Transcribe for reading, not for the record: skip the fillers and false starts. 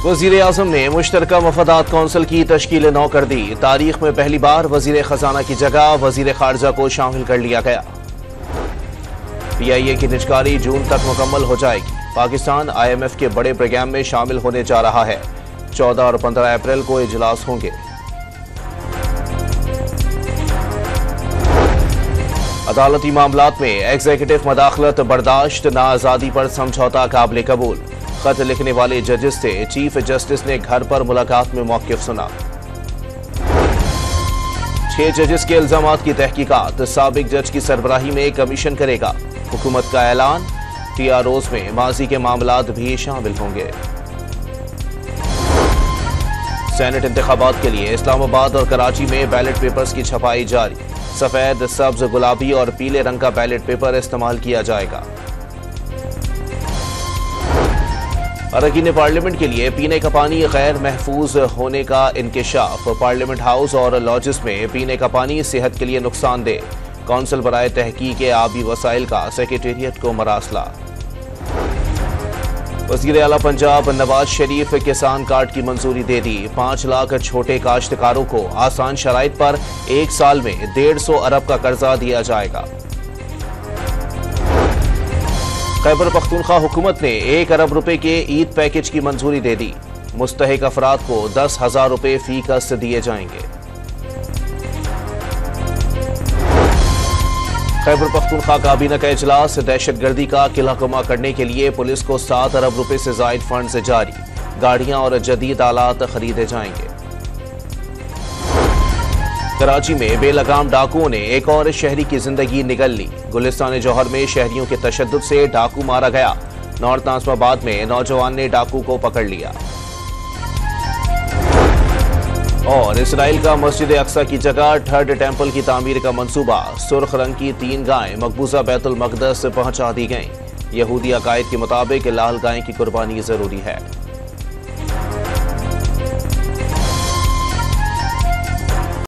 वज़ीर-ए-आज़म ने मुश्तरका मफादात कौंसिल की तश्कील 9 कर दी। तारीख में पहली बार वज़ीर खजाना की जगह वज़ीर खारजा को शामिल कर लिया गया। PIA की निजकारी जून तक मुकम्मल हो जाएगी। पाकिस्तान IMF के बड़े प्रोग्राम में शामिल होने जा रहा है। 14 और 15 अप्रैल को इजलास होंगे। अदालती मामलात में एग्जीक्यूटिव मदाखलत बर्दाश्त, ना आज़ादी पर समझौता काबिल कबूल। खत लिखने वाले जजेस से चीफ जस्टिस ने घर पर मुलाकात में मौक़िफ़ सुना। 6 जजेस के इल्जामात की तहकीकात साबिक जज की सरबराही में कमीशन करेगा। हुकूमत का ऐलान। TROs में माजी के मामलात भी शामिल होंगे। सेनेट इंतखाबात के लिए इस्लामाबाद और कराची में बैलेट पेपर्स की छपाई जारी। सफेद, सब्ज, गुलाबी और पीले रंग का बैलेट पेपर इस्तेमाल किया जाएगा। अरकान पार्लियामेंट के लिए पीने का पानी गैर महफूज होने का इंकशाफ। पार्लियामेंट हाउस और लॉजेस में पीने का पानी सेहत के लिए नुकसानदेह। कौंसिल बराए तहकीक आबी वसाइल का सेक्रेटेरिएट को मरासला। वज़ीर आला पंजाब नवाज शरीफ किसान कार्ड की मंजूरी दे दी। 5 लाख छोटे काश्तकारों को आसान शराइत पर 1 साल में 150 अरब का कर्जा दिया जाएगा। खैबर पख्तूनख्वा हुकूमत ने 1 अरब रुपए के ईद पैकेज की मंजूरी दे दी। मुस्तहिक अफराद को 10,000 रुपए फी कस्त दिए जाएंगे। खैबर पख्तूनख्वा काबीना का इजलास। दहशतगर्दी का किलाकुमा करने के लिए पुलिस को 7 अरब रुपए से जायद फंड से जारी। गाड़ियां और जदीद आलात खरीदे जाएंगे। कराची में बेलगाम डाकुओं ने एक और शहरी की जिंदगी निगल ली। गुलिस्तान जौहर में शहरियों के तशद्दुद से डाकू मारा गया। नॉर्थ नाज़िमाबाद में नौजवान ने डाकू को पकड़ लिया। और इसराइल का मस्जिद अक्सा की जगह 3rd टेंपल की तामीर का मंसूबा। सुर्ख रंग की 3 गायें मकबूजा बैतुल मक़दस पहुंचा दी गईं। यहूदी अकायद के मुताबिक लाल गाय की कुर्बानी जरूरी है।